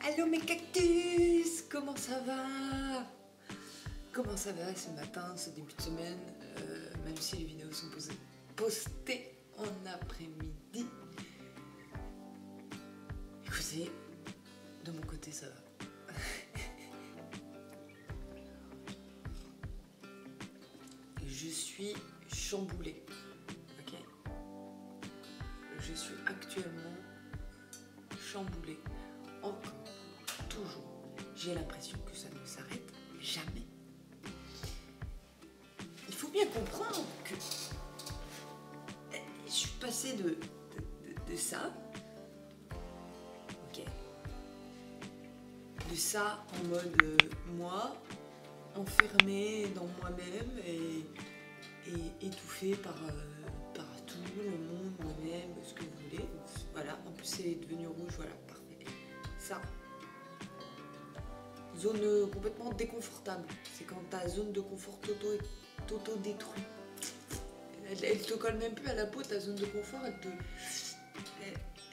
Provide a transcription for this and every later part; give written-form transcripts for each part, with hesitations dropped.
Allô mes cactus, comment ça va? Comment ça va ce matin, ce début de semaine, même si les vidéos sont postées en après-midi. Écoutez, de mon côté ça va. Je suis chamboulée, ok? Je suis actuellement chamboulée, encore, toujours. J'ai l'impression que ça ne s'arrête jamais. Il faut bien comprendre que je suis passée de ça, ok, de ça en mode moi, enfermée dans moi-même et étouffée par tout le monde, moi-même, ce que vous voulez. Voilà, en plus c'est devenu rouge, voilà, parfait. Ça. Zone complètement déconfortable. C'est quand ta zone de confort t'auto-détruit. Elle te colle même plus à la peau, ta zone de confort,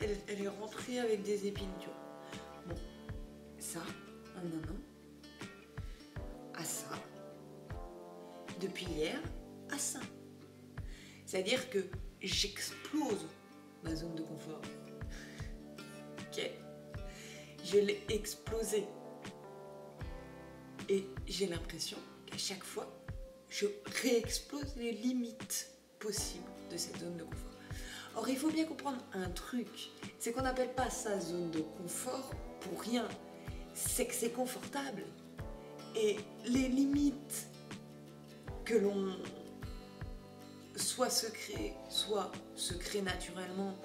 elle est rentrée avec des épines, tu vois. Bon, ça, en un an, à ça, depuis hier, à ça. C'est-à-dire que j'explose ma zone de confort. Ok. Je l'ai explosée. Et j'ai l'impression qu'à chaque fois, je réexplose les limites possibles de cette zone de confort. Or, il faut bien comprendre un truc, c'est qu'on n'appelle pas ça zone de confort pour rien. C'est que c'est confortable. Et les limites que l'on soit se crée naturellement,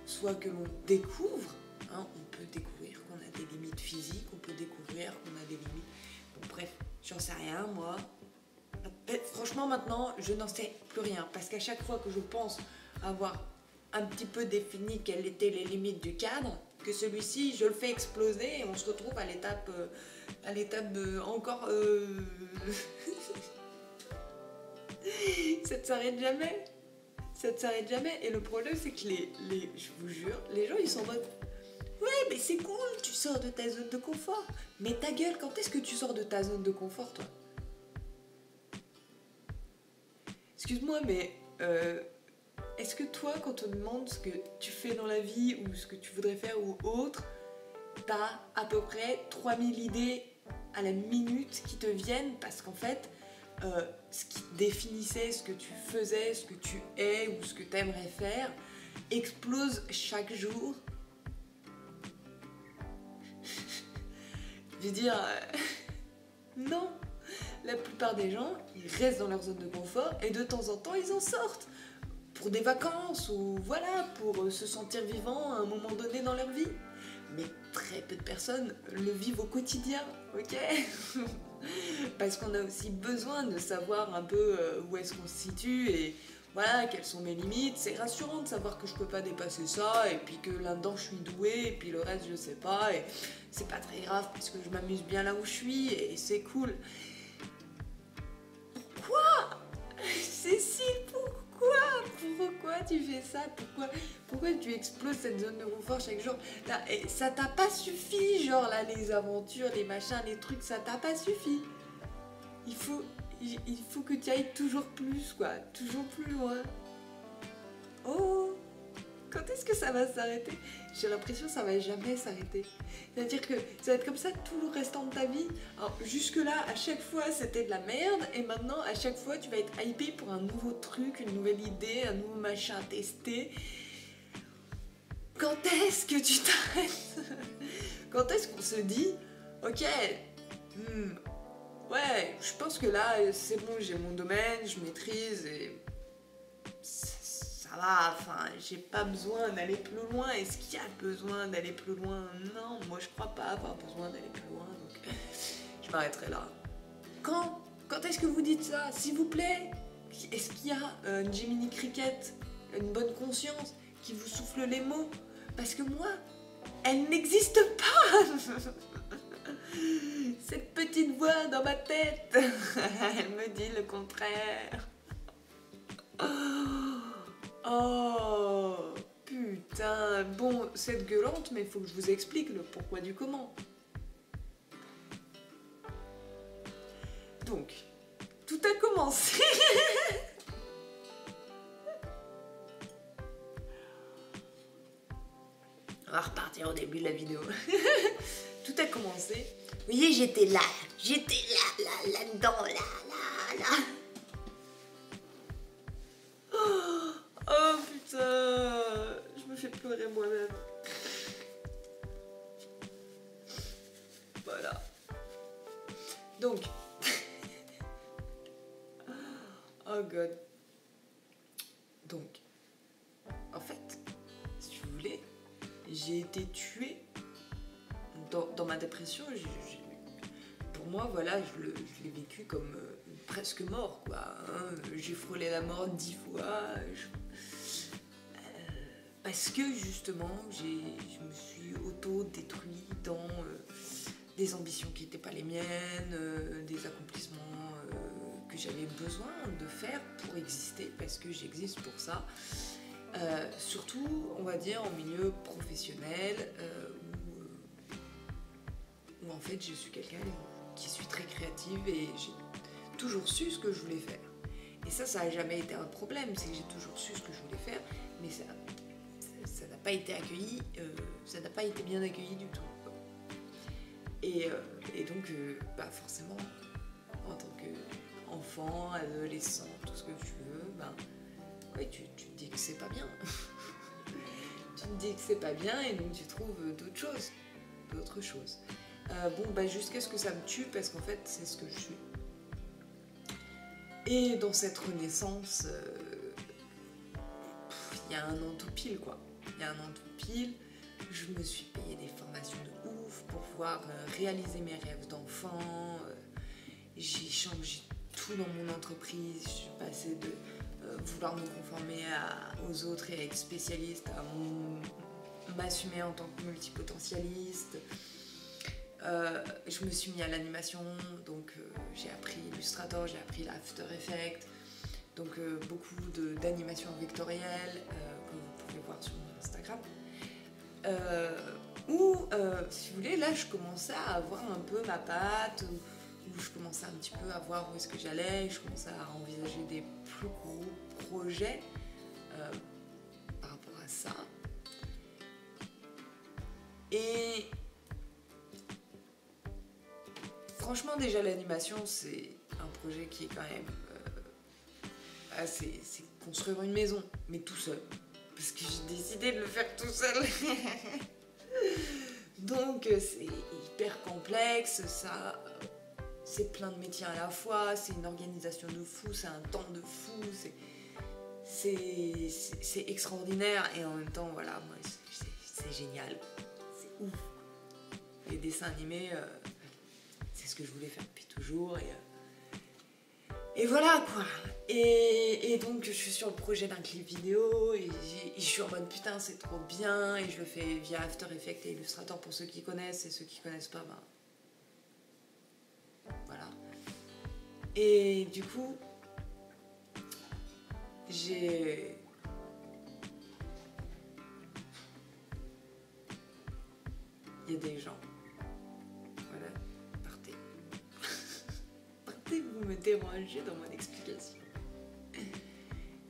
soit que l'on découvre, hein, on peut découvrir qu'on a des limites physiques, on peut découvrir qu'on a des limites... Bon, bref, j'en sais rien, moi. Franchement, maintenant, je n'en sais plus rien. Parce qu'à chaque fois que je pense avoir un petit peu défini quelles étaient les limites du cadre, que celui-ci, je le fais exploser et on se retrouve à l'étape encore... Ça ne s'arrête jamais. Ça ne s'arrête jamais. Et le problème, c'est que je vous jure, les gens, ils sont en mode... Ouais, mais c'est cool, tu sors de ta zone de confort. Mais ta gueule, quand est-ce que tu sors de ta zone de confort, toi? Excuse-moi, mais est-ce que toi, quand on te demande ce que tu fais dans la vie ou ce que tu voudrais faire ou autre, t'as à peu près 3000 idées à la minute qui te viennent parce qu'en fait, ce qui définissait ce que tu faisais, ce que tu es ou ce que tu aimerais faire explose chaque jour. Je veux dire, non, la plupart des gens, ils restent dans leur zone de confort et de temps en temps, ils en sortent pour des vacances ou voilà, pour se sentir vivant à un moment donné dans leur vie. Mais très peu de personnes le vivent au quotidien, ok? Parce qu'on a aussi besoin de savoir un peu où est-ce qu'on se situe et voilà, quelles sont mes limites. C'est rassurant de savoir que je peux pas dépasser ça et puis que là-dedans je suis douée et puis le reste je sais pas et c'est pas très grave parce que je m'amuse bien là où je suis et c'est cool. Pourquoi? Cécile, pourquoi tu fais ça? Pourquoi tu exploses cette zone de confort chaque jour? Là, ça t'a pas suffi, genre là, les aventures, les machins, les trucs, ça t'a pas suffi. Il faut que tu ailles toujours plus, quoi, toujours plus loin. Oh, quand est-ce que ça va s'arrêter? J'ai l'impression que ça va jamais s'arrêter. C'est-à-dire que ça va être comme ça tout le restant de ta vie. Alors jusque-là, à chaque fois, c'était de la merde. Et maintenant, à chaque fois, tu vas être hypé pour un nouveau truc, une nouvelle idée, un nouveau machin à tester. Quand est-ce que tu t'arrêtes? Quand est-ce qu'on se dit, ok, ouais, je pense que là, c'est bon, j'ai mon domaine, je maîtrise et... ça va, enfin, j'ai pas besoin d'aller plus loin. Est-ce qu'il y a besoin d'aller plus loin? Non, moi je crois pas avoir besoin d'aller plus loin, donc je m'arrêterai là. Quand est-ce que vous dites ça? S'il vous plaît? Est-ce qu'il y a une Jiminy Cricket, une bonne conscience qui vous souffle les mots? Parce que moi, elle n'existe pas. Cette petite voix dans ma tête, elle me dit le contraire. Oh, putain, bon, c'est gueulante, mais il faut que je vous explique le pourquoi du comment. Donc, tout a commencé. On va repartir au début de la vidéo. Tout a commencé. Vous voyez, j'étais là, là-dedans, là. Oh putain, je me fais pleurer moi-même. Voilà. Donc. Oh god. Donc. En fait, si vous voulez, j'ai été tuée dans ma dépression. Pour moi, voilà, je l'ai vécu comme presque mort, quoi. Hein. J'ai frôlé la mort 10 fois. Parce que justement, je me suis auto-détruit dans des ambitions qui n'étaient pas les miennes, des accomplissements que j'avais besoin de faire pour exister, parce que j'existe pour ça. Surtout, on va dire, en milieu professionnel, où en fait je suis quelqu'un qui suis très créative et j'ai toujours su ce que je voulais faire. Et ça n'a jamais été un problème, c'est que j'ai toujours su ce que je voulais faire, mais ça n'a pas été accueilli, ça n'a pas été bien accueilli du tout. Et donc, forcément, en tant qu'enfant, adolescent, tout ce que tu veux, ouais, tu te dis que c'est pas bien. Tu te dis que c'est pas bien et donc tu trouves d'autres choses. Jusqu'à ce que ça me tue, parce qu'en fait, c'est ce que je suis. Et dans cette renaissance, il y a un an tout pile, quoi. Il y a un an tout pile, je me suis payé des formations de ouf pour pouvoir réaliser mes rêves d'enfant. J'ai changé tout dans mon entreprise. Je suis passée de vouloir me conformer aux autres et à être spécialiste, à m'assumer en tant que multipotentialiste. Je me suis mis à l'animation, donc j'ai appris Illustrator, j'ai appris l'After Effects, donc beaucoup d'animation vectorielle, comme vous pouvez voir sur mon Instagram. Si vous voulez, là je commençais à avoir un peu ma patte, où je commençais un petit peu à voir où est-ce que j'allais, je commençais à envisager des plus gros projets par rapport à ça. Et franchement, déjà l'animation, c'est un projet qui est quand même c'est construire une maison, mais tout seul. Parce que j'ai décidé de le faire tout seul. Donc c'est hyper complexe, ça, c'est plein de métiers à la fois, c'est une organisation de fou, c'est un temps de fou, c'est extraordinaire et en même temps, voilà, moi c'est génial, c'est ouf. Les dessins animés, c'est ce que je voulais faire depuis toujours et voilà quoi. Et donc je suis sur le projet d'un clip vidéo et je suis en mode putain c'est trop bien et je le fais via After Effects et Illustrator pour ceux qui connaissent et ceux qui connaissent pas, voilà. Et du coup il y a des gens, voilà, partez. Partez, vous me dérangez dans mon explication.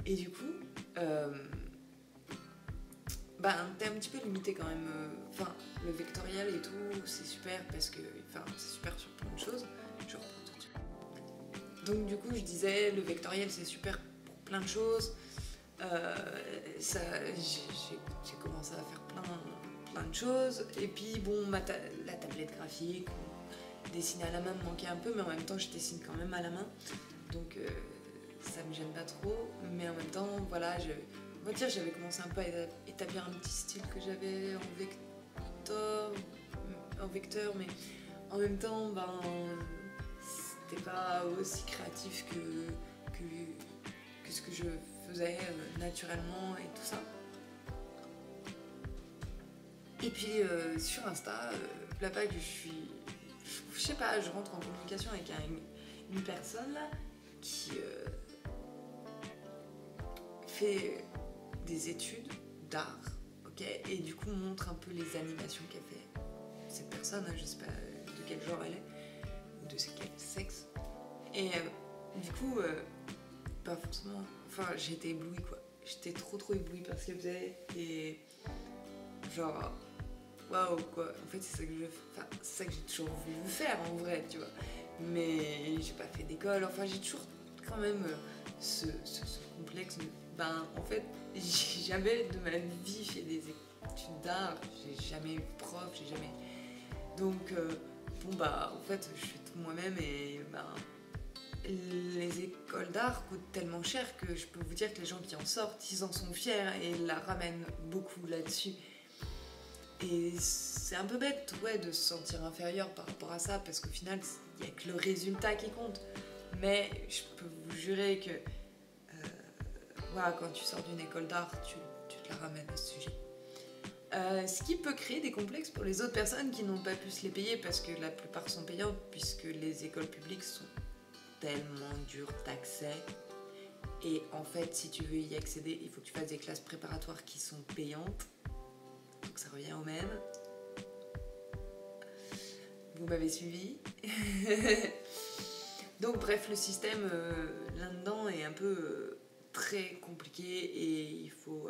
Et du coup, t'es un petit peu limité quand même. Le vectoriel et tout, c'est super parce que, c'est super sur plein de choses. Je reprends tout de suite. Donc du coup, je disais, le vectoriel c'est super pour plein de choses. J'ai commencé à faire plein de choses. Et puis bon, la tablette graphique, dessiner à la main me manquait un peu, mais en même temps, je dessine quand même à la main. Donc ça me gêne pas trop, mais en même temps, voilà, on va dire, j'avais commencé un peu à établir un petit style que j'avais en vecteur, mais en même temps, c'était pas aussi créatif que ce que je faisais naturellement et tout ça. Et puis sur Insta, là-bas, je sais pas, je rentre en communication avec une personne là qui fait des études d'art, ok, ok, et du coup montre un peu les animations qu'a fait cette personne, hein, je sais pas de quel genre elle est, ou de quel sexe. Et du coup, pas forcément, enfin j'ai été éblouie quoi. J'étais trop éblouie par ce qu'elle faisait, et genre, waouh quoi. En fait, c'est ça que c'est ça que j'ai toujours voulu faire en vrai, tu vois. Mais j'ai pas fait d'école, enfin j'ai toujours quand même ce complexe de, ben en fait, j'ai jamais de ma vie fait des études d'art, j'ai jamais eu de prof, j'ai jamais. Donc, bon bah en fait, je fais tout moi-même, et ben les écoles d'art coûtent tellement cher que je peux vous dire que les gens qui en sortent, ils en sont fiers et la ramènent beaucoup là-dessus. Et c'est un peu bête, ouais, de se sentir inférieur par rapport à ça, parce qu'au final, il n'y a que le résultat qui compte. Mais je peux vous jurer que voilà, quand tu sors d'une école d'art, tu te la ramènes à ce sujet. Ce qui peut créer des complexes pour les autres personnes qui n'ont pas pu se les payer, parce que la plupart sont payantes, puisque les écoles publiques sont tellement dures d'accès. Et en fait, si tu veux y accéder, il faut que tu fasses des classes préparatoires qui sont payantes. Donc ça revient au même. Vous m'avez suivi. Donc bref, le système là-dedans est un peu très compliqué, et il faut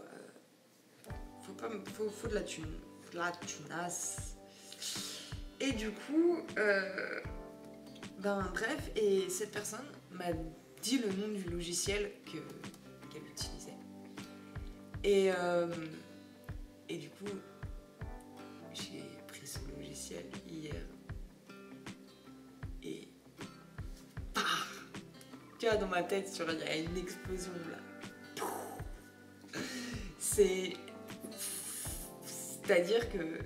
de la thune. Faut de la thunasse. Et du coup, ben bref, et cette personne m'a dit le nom du logiciel qu'elle utilisait. Et du coup, j'ai pris ce logiciel hier. Et bah, tu vois, dans ma tête, il y a une explosion là. C'est-à-dire que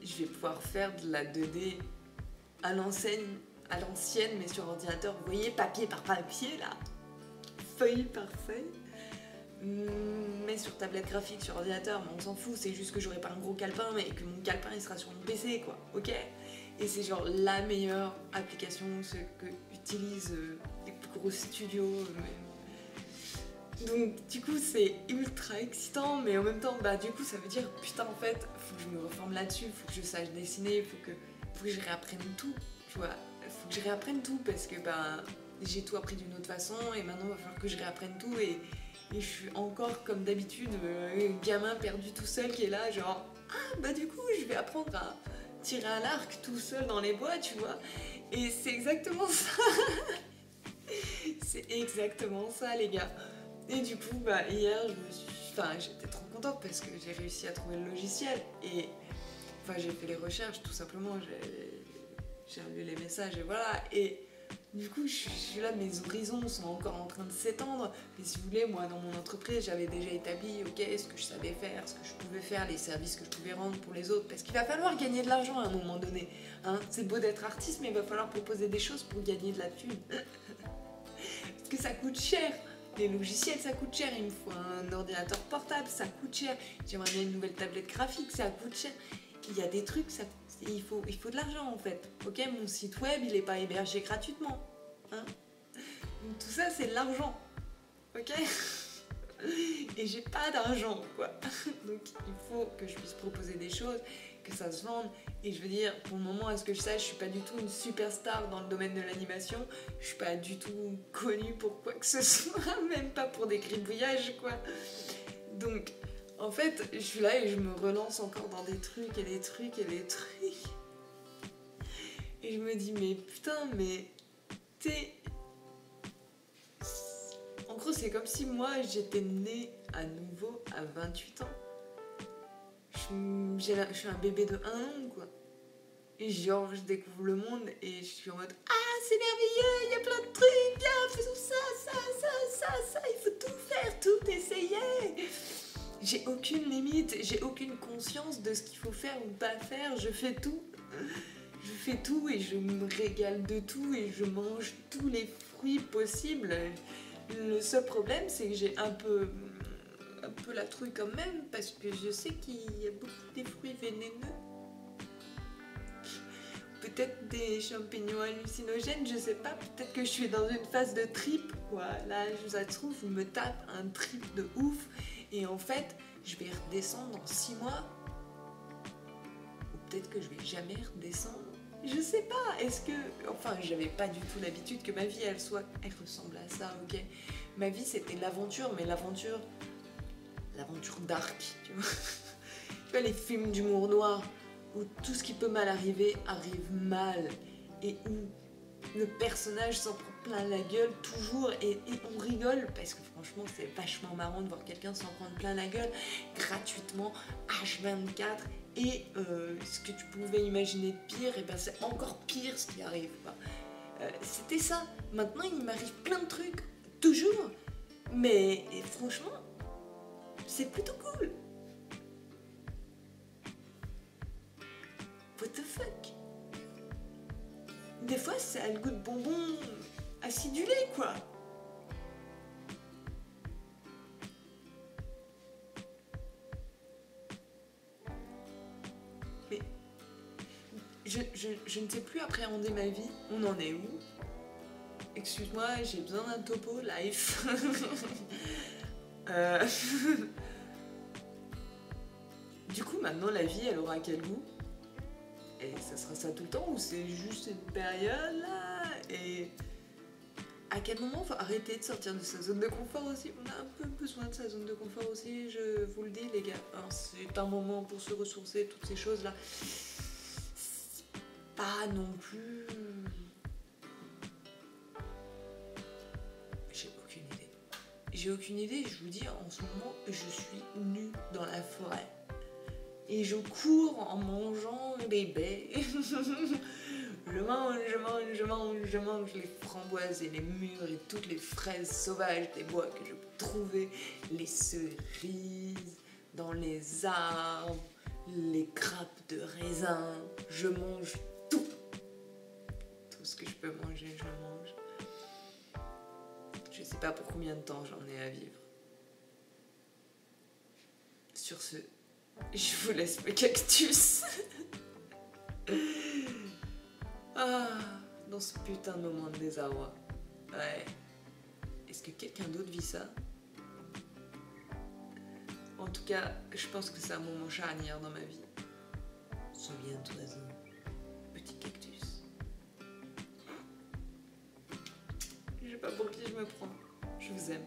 je vais pouvoir faire de la 2D à l'ancienne, mais sur ordinateur. Vous voyez, papier par papier là, feuille par feuille. Mais sur tablette graphique, sur ordinateur, mais on s'en fout, c'est juste que j'aurai pas un gros calepin, mais que mon calepin il sera sur mon PC quoi, ok. Et c'est genre la meilleure application, ce que utilisent les plus gros studios. Donc du coup c'est ultra excitant, mais en même temps bah du coup ça veut dire putain en fait faut que je me reforme là-dessus, faut que je sache dessiner, faut que je réapprenne tout, tu vois, faut que je réapprenne tout, parce que bah j'ai tout appris d'une autre façon, et maintenant il va falloir que je réapprenne tout, et je suis encore comme d'habitude gamin perdu tout seul qui est là genre ah bah du coup je vais apprendre à tirer à l'arc tout seul dans les bois, tu vois. Et c'est exactement ça. C'est exactement ça les gars. Et du coup bah hier j'étais trop contente parce que j'ai réussi à trouver le logiciel, et enfin j'ai fait les recherches tout simplement, j'ai relu les messages et voilà. Et du coup, je suis là, mes horizons sont encore en train de s'étendre. Mais si vous voulez, moi, dans mon entreprise, j'avais déjà établi, ok, ce que je savais faire, ce que je pouvais faire, les services que je pouvais rendre pour les autres. Parce qu'il va falloir gagner de l'argent à un moment donné. Hein, c'est beau d'être artiste, mais il va falloir proposer des choses pour gagner de la thune. Parce que ça coûte cher. Les logiciels, ça coûte cher. Il me faut un ordinateur portable, ça coûte cher. J'aimerais bien une nouvelle tablette graphique, ça coûte cher. Il y a des trucs, il faut de l'argent en fait. Ok, mon site web, il n'est pas hébergé gratuitement. Hein, donc tout ça, c'est de l'argent. Ok. Et j'ai pas d'argent, quoi. Donc il faut que je puisse proposer des choses, que ça se vende. Et je veux dire, pour le moment, à ce que je sache, je suis pas du tout une superstar dans le domaine de l'animation. Je suis pas du tout connue pour quoi que ce soit, même pas pour des gribouillages, quoi. Donc, en fait, je suis là et je me relance encore dans des trucs et des trucs et des trucs. Et je me dis, mais putain, mais t'es... En gros, c'est comme si moi, j'étais née à nouveau à 28 ans. Je suis un bébé de 1 an, quoi. Et genre, je découvre le monde et je suis en mode « Ah, c'est merveilleux, il y a plein de trucs, bien, faisons ça, il faut tout faire, tout essayer !» J'ai aucune limite, j'ai aucune conscience de ce qu'il faut faire ou pas faire, je fais tout. Je fais tout et je me régale de tout et je mange tous les fruits possibles. Le seul problème, c'est que j'ai un peu la trouille quand même, parce que je sais qu'il y a beaucoup de fruits vénéneux. Peut-être des champignons hallucinogènes, je sais pas. Peut-être que je suis dans une phase de trip, quoi. Là, ça se trouve, je me tape un trip de ouf Et en fait, je vais redescendre dans 6 mois. Ou peut-être que je vais jamais redescendre. Je sais pas, est-ce que... Enfin, j'avais pas du tout l'habitude que ma vie, elle ressemble à ça, ok. Ma vie, c'était l'aventure, mais l'aventure dark, tu vois. Tu vois, les films d'humour noir, où tout ce qui peut mal arriver, arrive mal. Et où le personnage s'en prend plein la gueule toujours, et on rigole, parce que franchement, c'est vachement marrant de voir quelqu'un s'en prendre plein la gueule, gratuitement, H24, et ce que tu pouvais imaginer de pire, et ben c'est encore pire ce qui arrive, quoi. C'était ça. Maintenant, il m'arrive plein de trucs, toujours, mais et franchement, c'est plutôt cool. What the fuck? Des fois, ça a le goût de bonbons acidulés, quoi. Mais je ne sais plus appréhender ma vie. On en est où? Excuse-moi, j'ai besoin d'un topo, life. Du coup, maintenant, la vie, elle aura quel goût? Et ça sera ça tout le temps, ou c'est juste une période là? Et à quel moment faut arrêter de sortir de sa zone de confort aussi? On a un peu besoin de sa zone de confort aussi, je vous le dis les gars. Alors, c'est un moment pour se ressourcer, toutes ces choses là. C'est pas non plus... J'ai aucune idée, je vous dis, en ce moment, je suis nue dans la forêt. Et je cours en mangeant des baies. Je mange les framboises et les mûres et toutes les fraises sauvages des bois que je peux trouver, les cerises dans les arbres, les grappes de raisin. Je mange tout. Tout ce que je peux manger, je mange. Je sais pas pour combien de temps j'en ai à vivre. Sur ce, je vous laisse mes cactus. Dans ce putain de moment de désarroi. Ouais. Est-ce que quelqu'un d'autre vit ça? En tout cas, je pense que c'est un moment charnière dans ma vie. Souviens-toi, petit cactus. Je sais pas pour qui je me prends. Je vous aime.